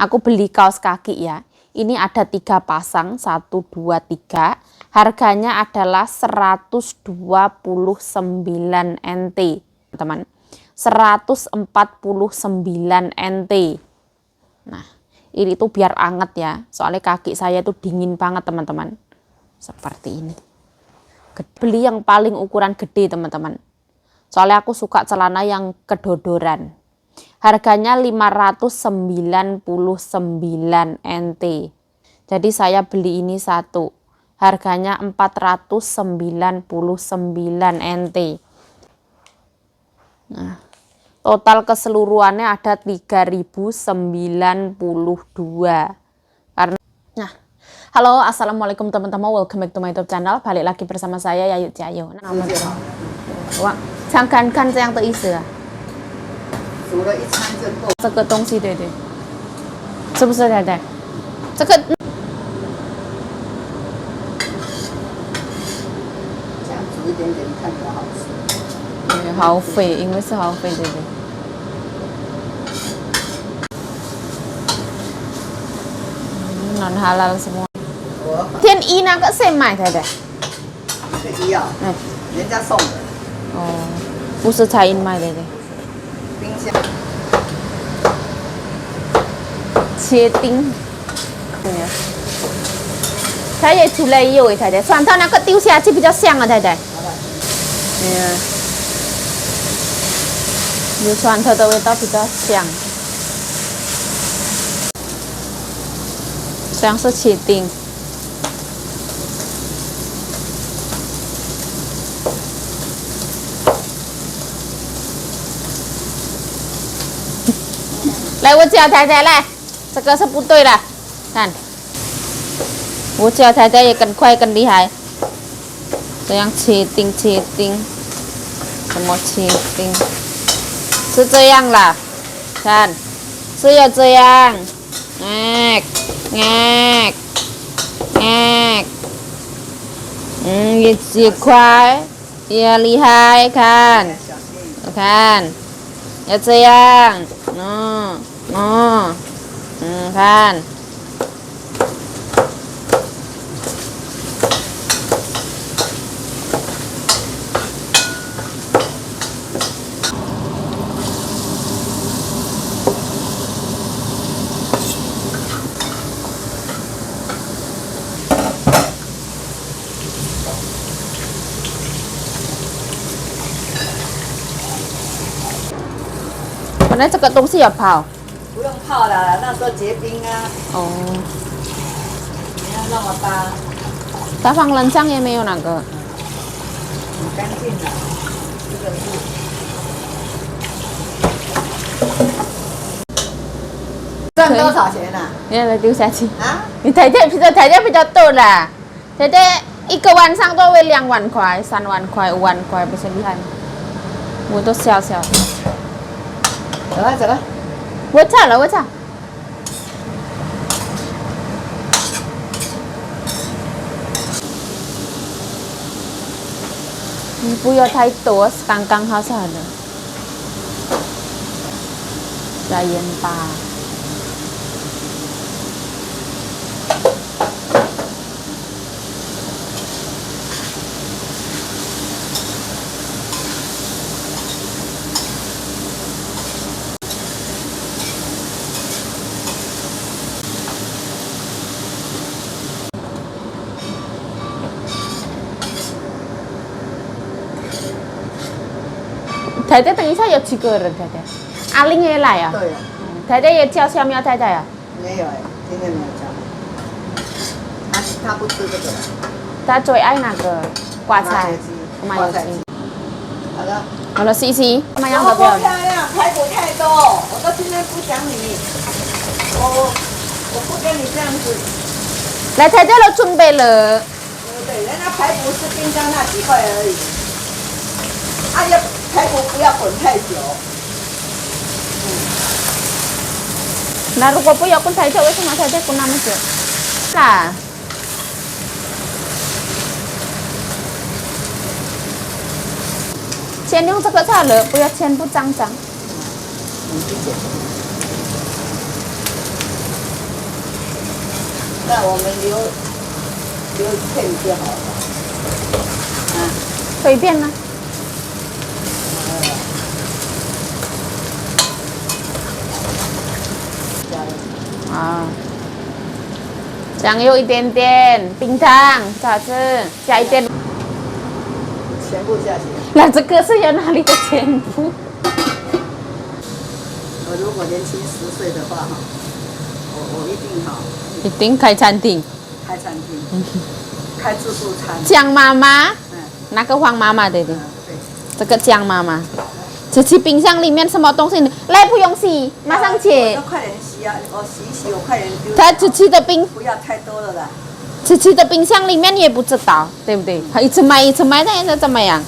Aku beli kaos kaki ya. Ini ada 3 pasang, 1, 2, 3. Harganya adalah 129 NT, teman. 149 NT. Nah, ini tuh biar anget ya. Soalnya kaki saya tuh dingin banget, teman-teman. Seperti ini. Beli yang paling ukuran gede, teman-teman. Soalnya aku suka celana yang kedodoran. Harganya 599 NT. Jadi saya beli ini satu. Harganya 499 NT. Nah, total keseluruhannya ada 3092. Karena halo, assalamualaikum teman-teman, welcome back to my YouTube channel. Balik lagi bersama saya Yayu Jayo. Wah, jangan kan yang terisi啊。煮了一餐就够。这个东西对对，是不是太太？这个这样煮一点点，看多好吃。对，好肥，因为是好肥，对对。non halal semua。天一那个谁买的？这医药，人家送的。哦，不是蔡英买的。冰箱。切丁。太太出来有诶，太太，蒜头那个丢下去比较香啊，太太。有蒜头的味道比较香。这样是切丁。来，我教太太来，这个是不对了，看，我教太太也更快更厉害，这样切丁切丁，怎么切丁？是这样啦，看，是要这样，也快，也厉害，看，看，要这样，看。本来这个东西要泡。不用泡了，那时候结冰啊。哦。你要那么大。它放冷藏也没有那个。很干净的，这个是。赚多少钱啊？你让它丢下去。啊？你太太比较多啦，太太一个晚上都会2万块、3万块、5万块，不是厉害吗？我都小小的。走了走了。我炒了，我炒。你不要太多，刚刚好是好的。加盐巴。太太等一下有几个人？太太，阿玲也来啊？对呀。太太也叫小苗太太啊？没有哎，今天没有叫。他不吃这个。他最爱那个挂菜，麻油鸡。好了。好了，试试。什么样的的标准？漂亮，排骨太多，我到现在不讲你。我不跟你这样子。来，太太都准备了。对，人家排骨是冰箱那几块而已。要排骨不要滚太久。那如果不要滚太久，为什么太太滚那么久？啦。先用这个炒了，不要全部脏脏。那我们留片就好了。啊，随便啦。啊，酱油一点点，冰糖咋子加一点。全部下去。那这个是有哪里的全部？我如果年轻10岁的话哈，我一定哈，一定开餐厅，开餐厅，开自助餐。江妈妈，嗯，那个黄妈妈对对，对。这个江妈妈。这期冰箱里面什么东西？来，不用洗，马上切。快点洗啊！我洗一洗，我快点丢。它这期的冰，不要太多了啦。这期的冰箱里面也不知道，对不对？他一直买，那样子怎么样？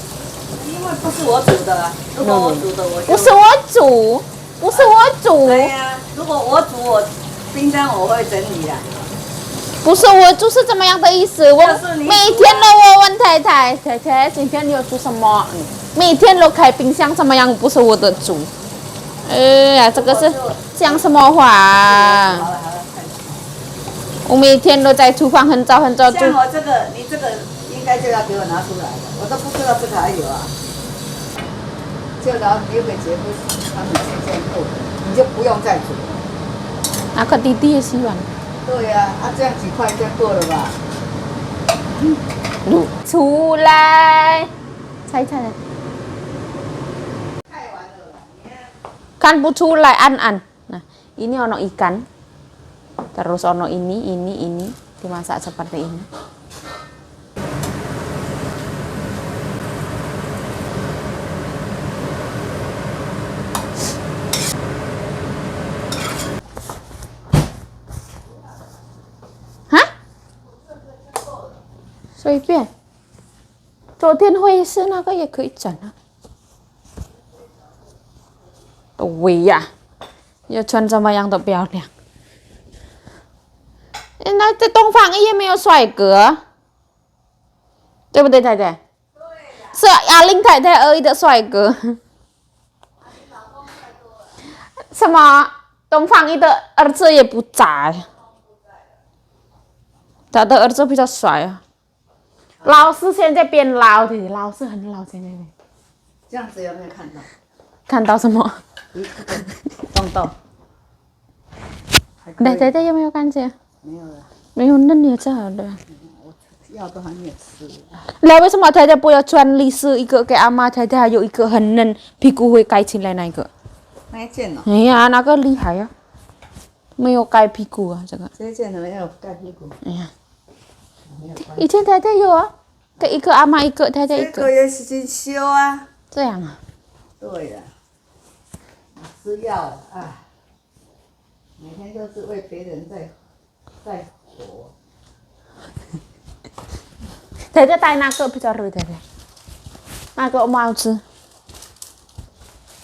因为不是我煮的，如果我煮的，我就不是我煮，不是我煮。对呀，如果我煮，我冰箱我会整理的。不是我煮是怎么样的意思？我每天都我问太太，太太今天你要煮什么？每天都开冰箱，怎么样？不是我的煮。哎呀，这个是讲什么话啊？我每天都在厨房很早煮。像我这个，你这个应该就要给我拿出来的，我都不知道这个还有啊。就拿留给姐夫他们先做，你就不用再煮。那个弟弟也喜欢。对呀，这样几块就够了吧？出来，猜。Kan puculai an. Nah, ini ono ikan. Terus ono ini dimasak seperti ini. Hah? 随便。昨天会议室那个也可以整啊。对呀，要穿什么样都漂亮。那在东方也没有帅哥，对不对，太太？是阿玲太太而已的帅哥。什么？东方一的儿子也不渣，他的儿子比较帅啊。老师现在变老的，老师很老现在。这样子有没有看到？看到什么？撞到。太太有没有感觉？没有了。没有嫩也正好的。我药都还没有吃。那为什么太太不要穿丽丝一个给阿妈？太太还有一个很嫩，屁股会盖起来那个。那一件哦。哎呀，那个厉害啊！没有盖屁股啊，这个。这一件没有盖屁股。哎呀，以前太太有啊，给一个阿妈一个，太太一个。这个也是进修啊。这样啊。对呀。吃药啊，每天都是为别人在活。太太戴那个比较热，太太，那个帽子，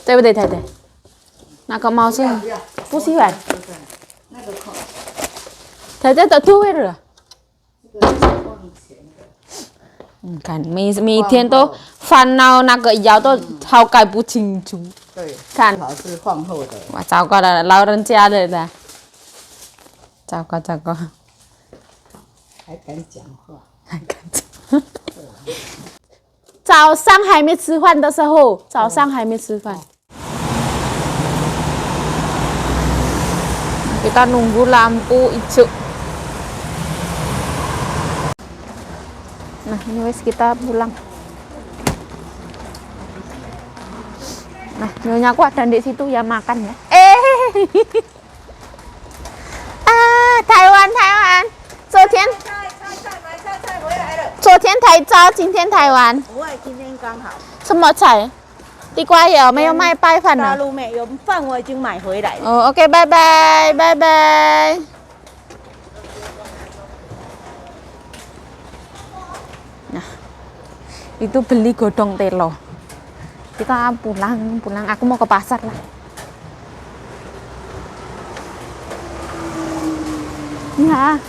对不对，太太？那个帽子不喜欢。那个口。太太的肚会热。这个是放钱的。你看，每天都烦恼那个药都好改不清楚。对，看，好是放后的。哇，糟糕了，老人家的了，糟糕。还敢讲话？还敢讲？早上还没吃饭的时候，kita nunggu lampu hijau. Nah, ini wes kita pulang. Nah, nyonya aku ada di situ ya makan ya. Taiwan. 昨天台招，今天台湾。不会，今天刚好。什么菜？地瓜有没有卖白饭呢？大陆没有饭，我已经买回来了。哦 ，OK， 拜拜。Nah, itu beli godong telo. Kita pulang. Aku mau ke pasar lah. Iya.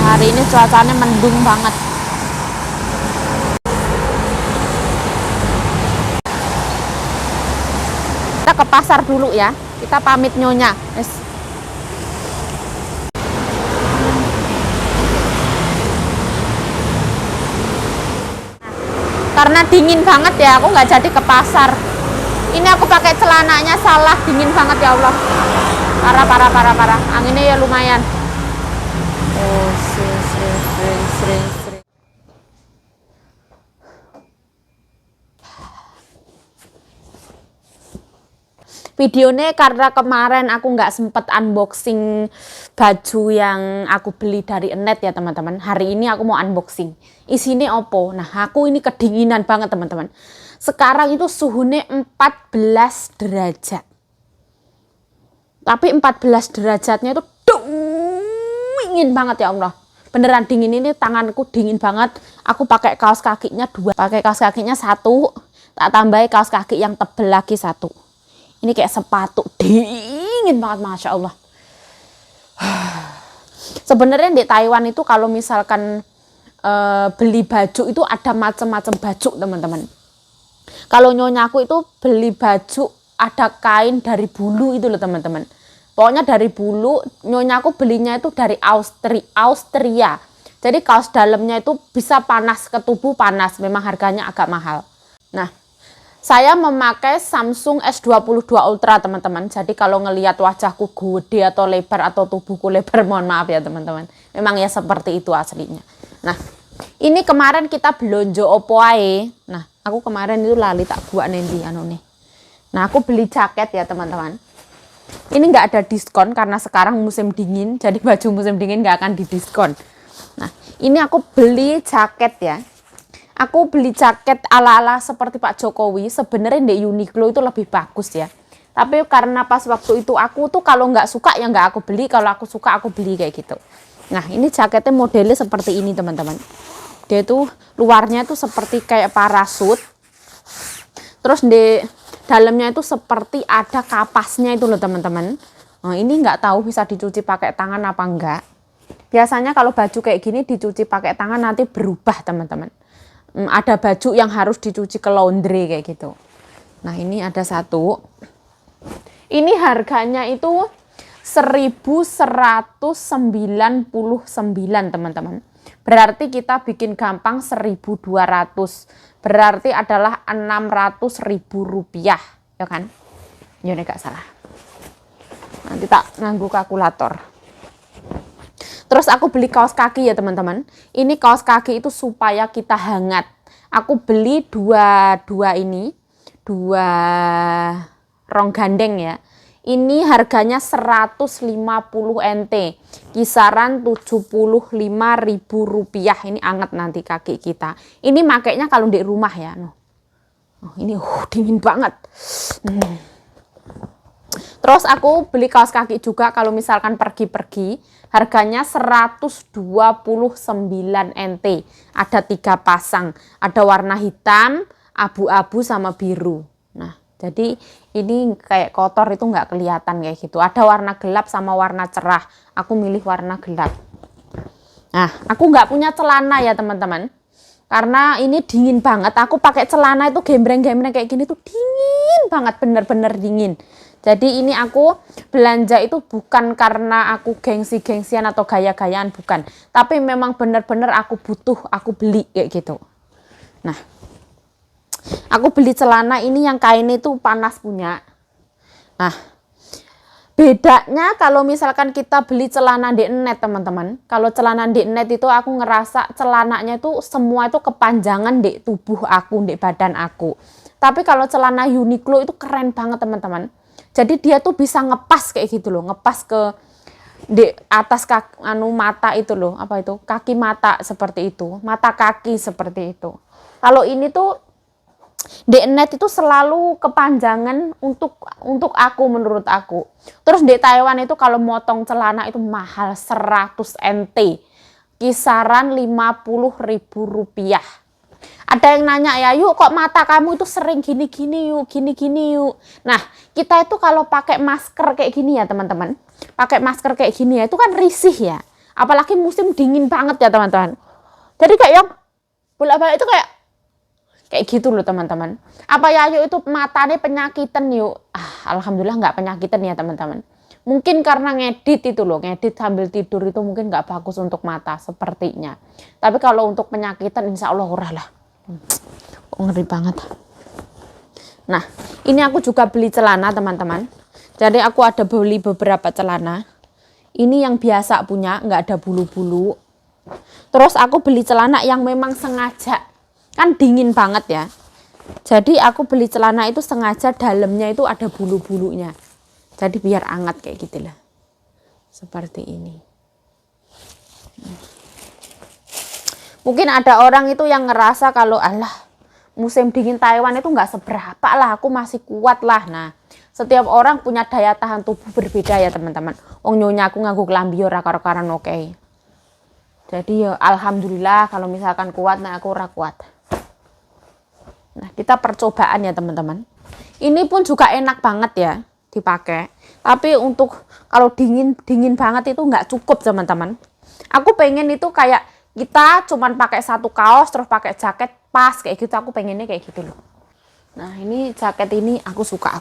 Hari ini cuacanya mendung banget. Kita ke pasar dulu ya. Kita pamit nyonya. Yes. Karena dingin banget ya, aku nggak jadi ke pasar. Ini aku pakai celananya salah, dingin banget ya Allah. Parah. Anginnya ya lumayan. Oh, sering. Videonya karena kemarin aku nggak sempet unboxing baju yang aku beli dari Enet ya teman-teman. Hari ini aku mau unboxing. Isinya opo? Nah, aku ini kedinginan banget teman-teman. Sekarang itu suhunya 14 derajat. Tapi 14 derajatnya itu dingin banget ya Allah. Beneran dingin, ini tanganku dingin banget. Aku pakai kaos kakinya 2. Pakai kaos kakinya 1, tak tambahin kaos kaki yang tebel lagi 1. Ini kayak sepatu, dingin banget, Masya Allah. Sebenarnya di Taiwan itu kalau misalkan beli baju itu ada macam-macam baju teman-teman. Kalau nyonya aku itu beli baju ada kain dari bulu itu loh teman-teman. Pokoknya dari bulu, nyonya aku belinya itu dari Austria. Jadi kaos dalamnya itu bisa panas ke tubuh, panas. Memang harganya agak mahal. Nah, saya memakai Samsung S22 Ultra teman-teman. Jadi kalau ngelihat wajahku gede atau lebar atau tubuhku lebar, mohon maaf ya teman-teman. Memang ya seperti itu aslinya. Nah, ini kemarin kita belanja opo ae. Nah, aku kemarin itu lali tak buat nanti anu nih. Nah, aku beli jaket ya teman-teman. Ini nggak ada diskon karena sekarang musim dingin. Jadi baju musim dingin nggak akan didiskon. Nah, ini aku beli jaket ya. Aku beli jaket ala-ala seperti Pak Jokowi. Sebenarnya di Uniqlo itu lebih bagus ya. Tapi karena pas waktu itu aku tuh kalau nggak suka ya nggak aku beli. Kalau aku suka aku beli kayak gitu. Nah, ini jaketnya modelnya seperti ini teman-teman. Dia tuh luarnya tuh seperti kayak parasut. Terus di dalamnya itu seperti ada kapasnya itu loh teman-teman. Nah, ini nggak tahu bisa dicuci pakai tangan apa enggak. Biasanya kalau baju kayak gini dicuci pakai tangan nanti berubah teman-teman. Ada baju yang harus dicuci ke laundry kayak gitu. Nah, ini ada 1. Ini harganya itu 1.199 teman-teman. Berarti kita bikin gampang 1.200. Berarti adalah 600.000 rupiah, ya kan? Ya gak salah. Nanti tak nganggu kalkulator. Terus aku beli kaos kaki ya teman-teman. Ini kaos kaki itu supaya kita hangat. Aku beli dua rong gandeng ya. Ini harganya 150 NT. Kisaran 75.000 rupiah. Ini anget nanti kaki kita. Ini makainya kalau di rumah ya. Ini dingin banget. Terus aku beli kaos kaki juga kalau misalkan pergi-pergi. Harganya 129 NT. Ada 3 pasang. Ada warna hitam, abu-abu sama biru. Nah, jadi ini kayak kotor itu nggak kelihatan kayak gitu. Ada warna gelap sama warna cerah. Aku milih warna gelap. Nah, aku nggak punya celana ya teman-teman. Karena ini dingin banget. Aku pakai celana itu gembreng-gembreng kayak gini tuh dingin banget. Bener-bener dingin. Jadi ini aku belanja itu bukan karena aku gengsi-gengsian atau gaya-gayaan, bukan. Tapi memang bener-bener aku butuh, aku beli kayak gitu. Nah, aku beli celana ini yang kain itu panas punya. Nah, bedanya kalau misalkan kita beli celana di Enet teman-teman. Kalau celana di Enet itu aku ngerasa celananya itu semua itu kepanjangan di tubuh aku, di badan aku. Tapi kalau celana Uniqlo itu keren banget teman-teman. Jadi dia tuh bisa ngepas kayak gitu loh, ngepas ke di atas mata itu loh, apa itu? Kaki mata seperti itu, mata kaki seperti itu. Kalau ini tuh di Enet itu selalu kepanjangan untuk aku menurut aku. Terus di Taiwan itu kalau motong celana itu mahal 100 NT. Kisaran 50.000 rupiah. Ada yang nanya ya, yuk kok mata kamu itu sering gini-gini yuk, gini-gini yuk. Nah, kita itu kalau pakai masker kayak gini ya teman-teman. Pakai masker kayak gini ya, itu kan risih ya. Apalagi musim dingin banget ya teman-teman. Jadi kayak yang bolak-balik itu kayak gitu loh teman-teman. Apa ya yuk itu matanya penyakitan yuk. alhamdulillah nggak penyakitan ya teman-teman. Mungkin karena ngedit itu loh, ngedit sambil tidur itu mungkin nggak bagus untuk mata sepertinya. Tapi kalau untuk penyakitan insya Allah urah lah. Ngeri banget. Nah, ini aku juga beli celana teman-teman. Jadi aku ada beli beberapa celana. Ini yang biasa punya, nggak ada bulu-bulu. Terus aku beli celana yang memang sengaja. Kan dingin banget ya. Jadi aku beli celana itu sengaja dalamnya itu ada bulu-bulunya. Jadi biar hangat kayak gitu lah. Seperti ini. Mungkin ada orang itu yang ngerasa kalau alah musim dingin Taiwan itu nggak seberapa lah, aku masih kuat lah. Nah, setiap orang punya daya tahan tubuh berbeda ya teman-teman. Wong nyonya aku nganggo klambi ora karo-karan oke. Jadi ya alhamdulillah kalau misalkan kuat, nah aku ora kuat. Nah, kita percobaan ya teman-teman. Ini pun juga enak banget ya dipakai. Tapi untuk kalau dingin banget itu nggak cukup teman-teman. Aku pengen itu kayak kita cuman pakai satu kaos terus pakai jaket pas kayak gitu. Aku pengennya kayak gitu loh. Nah, ini jaket ini aku suka.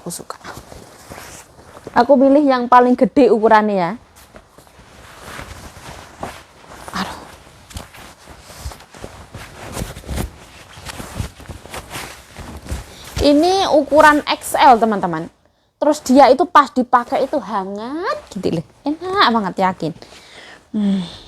Aku pilih yang paling gede ukurannya ya. Aduh. Ini ukuran XL teman-teman. Terus dia itu pas dipakai itu hangat gitu loh. Enak banget yakin. Nah.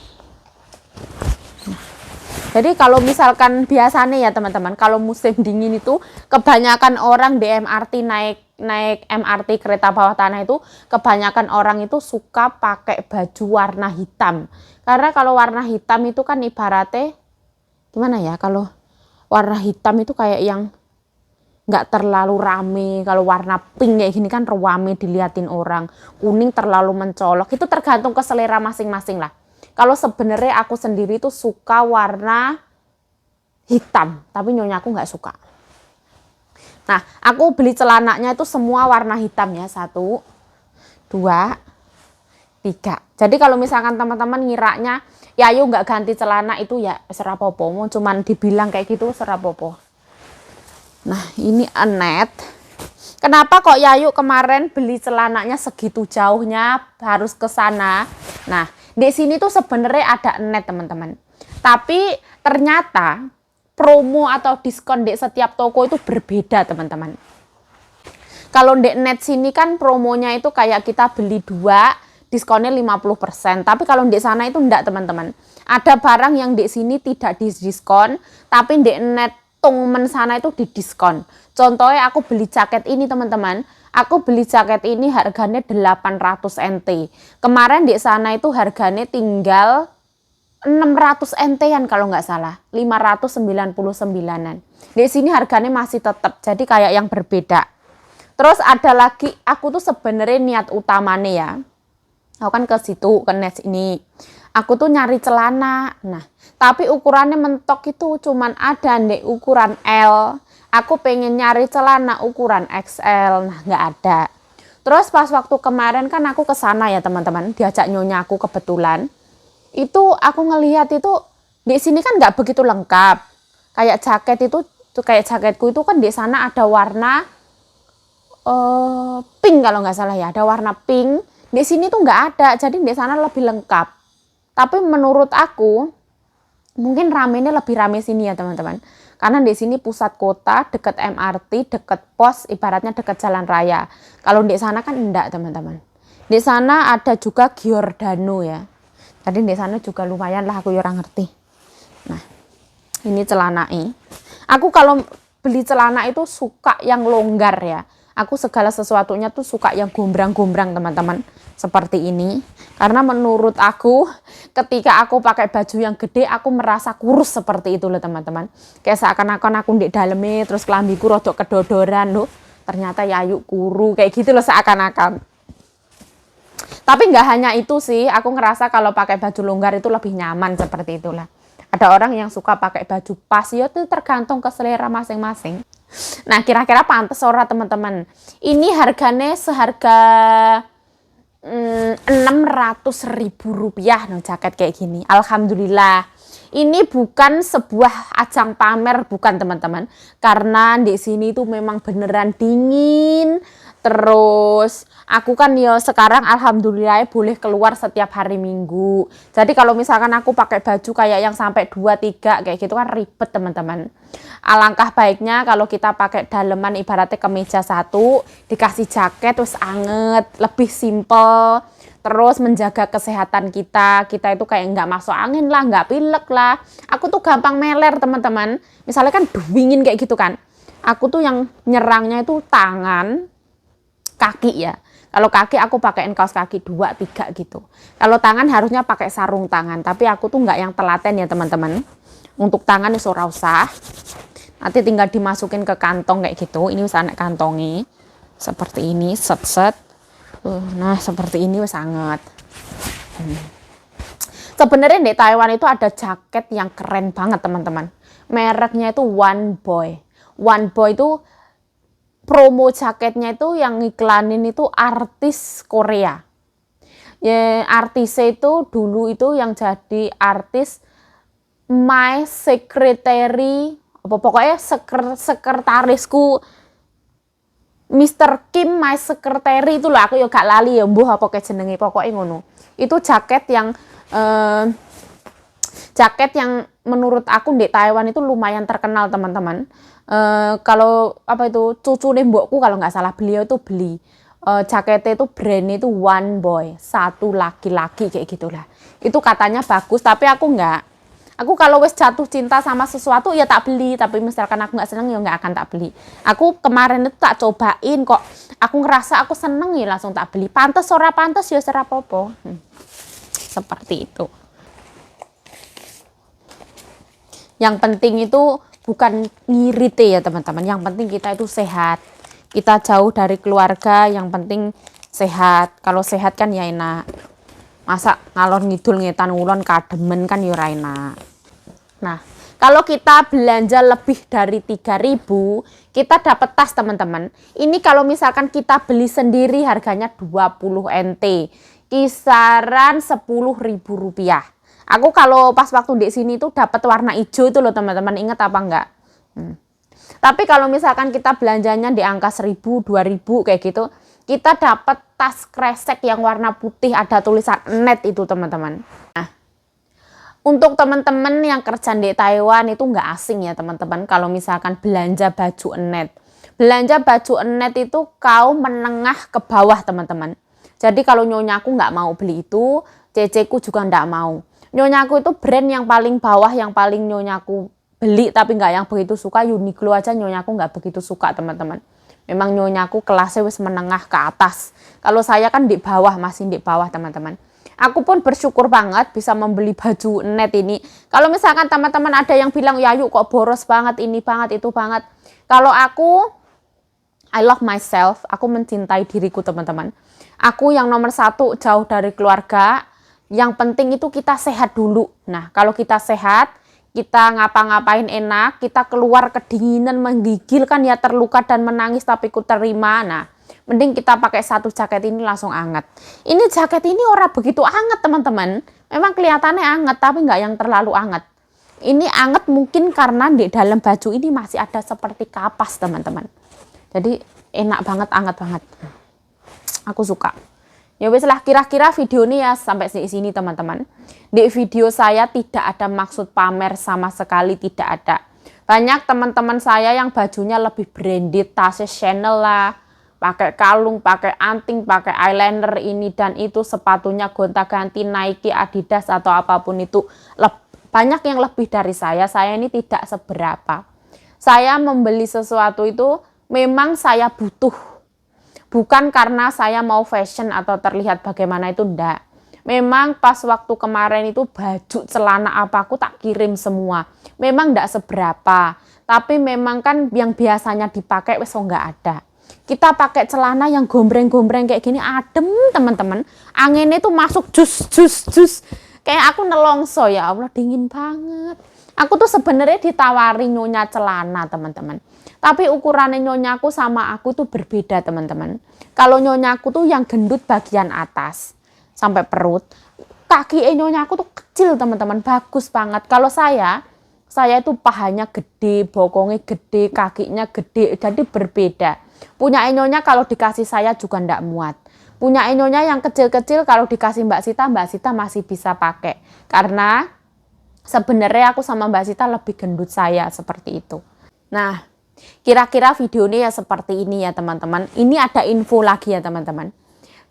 Jadi kalau misalkan biasanya ya teman-teman, kalau musim dingin itu kebanyakan orang di MRT naik MRT kereta bawah tanah itu kebanyakan orang itu suka pakai baju warna hitam. Karena kalau warna hitam itu kan ibaratnya gimana ya, kalau warna hitam itu kayak yang nggak terlalu rame. Kalau warna pink kayak gini kan rame diliatin orang. Kuning terlalu mencolok. Itu tergantung ke selera masing-masing lah. Kalau sebenarnya aku sendiri tuh suka warna hitam, tapi nyonya aku nggak suka. Nah, aku beli celananya itu semua warna hitam ya, 1, 2, 3. Jadi kalau misalkan teman-teman ngiranya, ya ayo nggak ganti celana itu ya serapopo, cuman dibilang kayak gitu serapopo. Nah, ini Anet. Kenapa kok Yayu kemarin beli celananya segitu jauhnya harus ke sana? Nah, di sini tuh sebenarnya ada Anet teman-teman. Tapi ternyata promo atau diskon di setiap toko itu berbeda teman-teman. Kalau di Anet sini kan promonya itu kayak kita beli 2 diskonnya 50%. Tapi kalau di sana itu enggak teman-teman. Ada barang yang di sini tidak diskon, tapi di Anet Tongmen sana itu didiskon. Contohnya aku beli jaket ini teman-teman. Aku beli jaket ini harganya 800 NT. Kemarin di sana itu harganya tinggal 600 NT-an kalau nggak salah. 599-an. Di sini harganya masih tetap. Jadi kayak yang berbeda. Terus ada lagi, aku tuh sebenarnya niat utamanya ya. Aku kan ke situ, ke Nes ini. Aku tuh nyari celana. Nah, tapi ukurannya mentok itu cuman ada di ukuran L. Aku pengen nyari celana ukuran XL, nah nggak ada. Terus pas waktu kemarin kan aku ke sana ya teman-teman, diajak nyonya aku kebetulan. Itu aku ngelihat itu di sini kan nggak begitu lengkap. Kayak jaket itu kayak jaketku itu kan di sana ada warna pink kalau nggak salah ya, ada warna pink. Di sini tuh nggak ada, jadi di sana lebih lengkap. Tapi menurut aku mungkin ramenya lebih rame sini ya teman-teman. Karena di sini pusat kota, dekat MRT, dekat pos, ibaratnya dekat jalan raya. Kalau di sana kan enggak teman-teman. Di sana ada juga Giordano ya. Jadi di sana juga lumayan lah, aku orang ngerti. Nah, ini celana ini. Aku kalau beli celana itu suka yang longgar ya. Aku segala sesuatunya tuh suka yang gombrang-gombrang teman-teman. Seperti ini. Karena menurut aku ketika aku pakai baju yang gede aku merasa kurus seperti itu loh teman-teman. Kayak seakan-akan aku di dalamnya terus kelambiku rodok kedodoran loh. Ternyata Yayu kuru kayak gitu loh seakan-akan. Tapi nggak hanya itu sih, aku ngerasa kalau pakai baju longgar itu lebih nyaman seperti itulah. Ada orang yang suka pakai baju pas ya itu tergantung ke selera masing-masing. Nah, kira-kira pantas ora teman-teman. Ini harganya seharga 600.000 rupiah no, jaket kayak gini. Alhamdulillah. Ini bukan sebuah ajang pamer, bukan teman-teman. Karena di sini tuh memang beneran dingin. Terus aku kan ya sekarang alhamdulillah boleh keluar setiap hari Minggu. Jadi kalau misalkan aku pakai baju kayak yang sampai 2, 3 kayak gitu kan ribet teman-teman. Alangkah baiknya kalau kita pakai daleman ibaratnya kemeja satu, dikasih jaket terus anget, lebih simple. Terus menjaga kesehatan kita itu kayak nggak masuk angin lah, nggak pilek lah. Aku tuh gampang meler teman-teman. Misalnya kan dingin kayak gitu kan. Aku tuh yang nyerangnya itu tangan, kaki ya. Kalau kaki aku pakai kaos kaki 2, 3 gitu. Kalau tangan harusnya pakai sarung tangan. Tapi aku tuh nggak yang telaten ya teman-teman. Untuk tangan itu ora usah. Nanti tinggal dimasukin ke kantong kayak gitu. Ini wis anak kantongi. Seperti ini, set-set. Nah seperti ini wis sangat. Sebenarnya di Taiwan itu ada jaket yang keren banget teman-teman. Mereknya itu One Boy. One Boy itu promo jaketnya itu yang iklanin itu artis Korea. Ya, artisnya itu dulu itu yang jadi artis My Secretary, apa pokoknya sekretarisku Mr. Kim My Secretary itu loh, aku ya gak lali ya mbuh apa kayak jenenge pokoknya ngono. Itu jaket yang menurut aku di Taiwan itu lumayan terkenal teman-teman. Kalau apa itu cucu mbokku kalau nggak salah beliau itu beli jaketnya itu brandnya itu One Boy, satu laki-laki kayak gitulah. Itu katanya bagus tapi aku nggak. Aku kalau wes jatuh cinta sama sesuatu ya tak beli, tapi misalkan aku nggak seneng ya nggak akan tak beli. Aku kemarin itu tak cobain kok, aku ngerasa aku seneng ya langsung tak beli. Pantes ora pantes ya ora apa-apa. Seperti itu. Yang penting itu bukan ngirit ya teman-teman. Yang penting kita itu sehat. Kita jauh dari keluarga, yang penting sehat. Kalau sehat kan ya enak. Masa ngalor ngidul ngetan ulon kademen kan ya ora enak. Nah, kalau kita belanja lebih dari 3.000, kita dapat tas teman-teman. Ini kalau misalkan kita beli sendiri harganya 20 NT. Kisaran 10.000 rupiah. Aku kalau pas waktu di sini tuh dapat warna hijau itu loh teman-teman, ingat apa enggak? Tapi kalau misalkan kita belanjanya di angka 1.000, 2.000 kayak gitu, kita dapat tas kresek yang warna putih ada tulisan net itu teman-teman. Nah, untuk teman-teman yang kerja di Taiwan itu nggak asing ya teman-teman kalau misalkan belanja baju net. Belanja baju net itu kaum menengah ke bawah teman-teman. Jadi kalau nyonyaku nggak mau beli itu, ceceku juga nggak mau. Nyonyaku itu brand yang paling bawah, yang paling nyonyaku beli tapi nggak yang begitu suka. Uniqlo aja nyonyaku nggak begitu suka teman-teman. Memang nyonyaku kelasnya wis menengah ke atas. Kalau saya kan di bawah, masih di bawah teman-teman. Aku pun bersyukur banget bisa membeli baju net ini. Kalau misalkan teman-teman ada yang bilang, ya yuk kok boros banget, ini banget, itu banget. Kalau aku, I love myself, aku mencintai diriku teman-teman. Aku yang nomor 1 jauh dari keluarga. Yang penting itu kita sehat dulu. Nah, kalau kita sehat, kita ngapa-ngapain enak, kita keluar kedinginan, menggigil kan ya terluka dan menangis tapi ku terima. Nah, mending kita pakai satu jaket ini langsung anget. Ini jaket ini ora begitu anget teman-teman. Memang kelihatannya anget tapi nggak yang terlalu anget. Ini anget mungkin karena di dalam baju ini masih ada seperti kapas teman-teman. Jadi enak banget, anget banget. Aku suka. Ya wes lah, kira-kira video ini ya sampai di sini teman-teman. Di video saya tidak ada maksud pamer sama sekali, tidak ada. Banyak teman-teman saya yang bajunya lebih branded, tasnya Chanel lah, pakai kalung, pakai anting, pakai eyeliner ini dan itu, sepatunya gonta-ganti Nike, Adidas atau apapun itu. Banyak yang lebih dari saya ini tidak seberapa. Saya membeli sesuatu itu memang saya butuh. Bukan karena saya mau fashion atau terlihat bagaimana itu, enggak. Memang pas waktu kemarin itu baju celana apa aku tak kirim semua. Memang enggak seberapa. Tapi memang kan yang biasanya dipakai wes enggak ada. Kita pakai celana yang gombreng-gombreng kayak gini adem teman-teman. Anginnya itu masuk jus. Kayak aku nelongso, ya Allah dingin banget. Aku tuh sebenarnya ditawari nyonya celana teman-teman. Tapi ukurannya nyonyaku sama aku tuh berbeda teman-teman. Kalau nyonyaku tuh yang gendut bagian atas sampai perut. Kaki nyonyaku tuh kecil teman-teman, bagus banget. Kalau saya itu pahanya gede, bokongnya gede, kakinya gede, jadi berbeda. Punya Nyonya kalau dikasih saya juga ndak muat. Punya Nyonya yang kecil-kecil kalau dikasih Mbak Sita masih bisa pakai. Karena sebenarnya aku sama Mbak Sita lebih gendut saya seperti itu. Nah, kira-kira video ini ya seperti ini ya teman-teman. Ini ada info lagi ya teman-teman.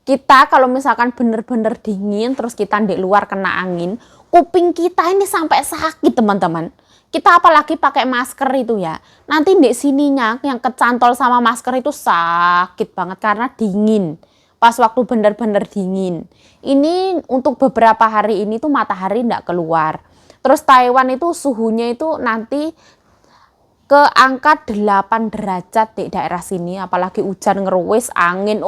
Kita kalau misalkan bener-bener dingin terus kita di luar kena angin, kuping kita ini sampai sakit teman-teman. Kita apalagi pakai masker itu ya. Nanti di sininya yang kecantol sama masker itu sakit banget karena dingin. Pas waktu bener-bener dingin. Ini untuk beberapa hari ini tuh matahari nggak keluar. Terus Taiwan itu suhunya itu nanti ke angka 8 derajat di daerah sini, apalagi hujan ngeruwis, angin,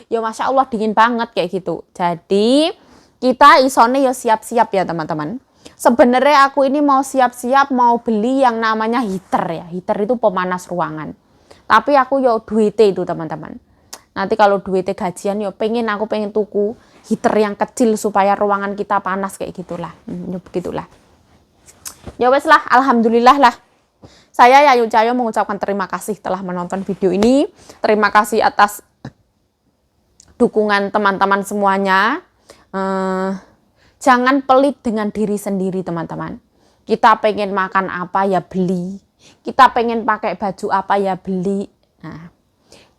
ya Masya Allah dingin banget kayak gitu. Jadi kita isone ya siap-siap ya teman-teman. Sebenarnya aku ini mau siap-siap mau beli yang namanya heater ya. Heater itu pemanas ruangan. Tapi aku ya duitnya itu teman-teman. Nanti kalau duitnya gajian ya aku pengen tuku heater yang kecil supaya ruangan kita panas kayak gitulah. Ya begitulah. Ya wes lah, alhamdulillah lah. Saya Yayu Cahyo mengucapkan terima kasih telah menonton video ini. Terima kasih atas dukungan teman-teman semuanya. Jangan pelit dengan diri sendiri teman-teman. Kita pengen makan apa ya beli. Kita pengen pakai baju apa ya beli. Nah,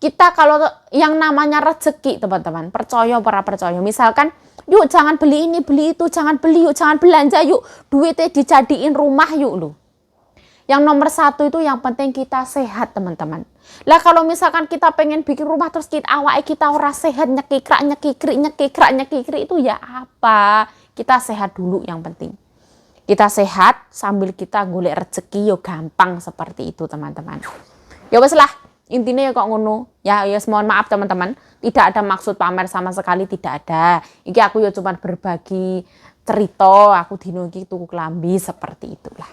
kita kalau yang namanya rezeki teman-teman, percaya para percaya. Misalkan, yuk jangan beli ini, beli itu, jangan beli yuk, jangan belanja yuk. Duitnya dijadiin rumah yuk loh. Yang nomor satu itu yang penting kita sehat teman-teman. Lah kalau misalkan kita pengen bikin rumah terus kita ora sehat nyekikrik itu ya apa? Kita sehat dulu yang penting. Kita sehat sambil kita golek rezeki yo gampang seperti itu teman-teman. Ya wes lah, intinya ya kok ngono. Ya mohon maaf teman-teman, tidak ada maksud pamer sama sekali, tidak ada. Iki aku ya cuma berbagi cerita, aku dino iki tuku klambi seperti itulah.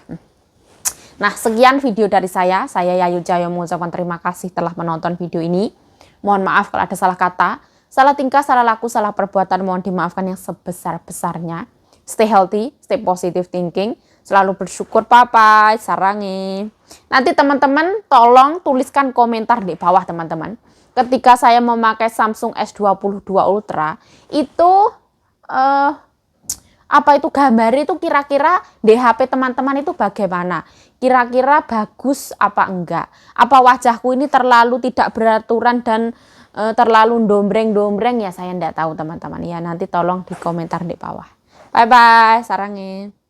Nah, sekian video dari saya Yayu Cahyo mengucapkan terima kasih telah menonton video ini. Mohon maaf kalau ada salah kata, salah tingkah, salah laku, salah perbuatan, mohon dimaafkan yang sebesar-besarnya. Stay healthy, stay positive thinking, selalu bersyukur, bye-bye, sarangi. Nanti teman-teman tolong tuliskan komentar di bawah teman-teman. Ketika saya memakai Samsung S22 Ultra, itu apa itu gambar itu kira-kira di HP teman-teman itu bagaimana? Kira-kira bagus apa enggak? Apa wajahku ini terlalu tidak beraturan dan terlalu dombreng-dombreng ya saya enggak tahu teman-teman. Ya nanti tolong di komentar di bawah. Bye-bye, sarangi.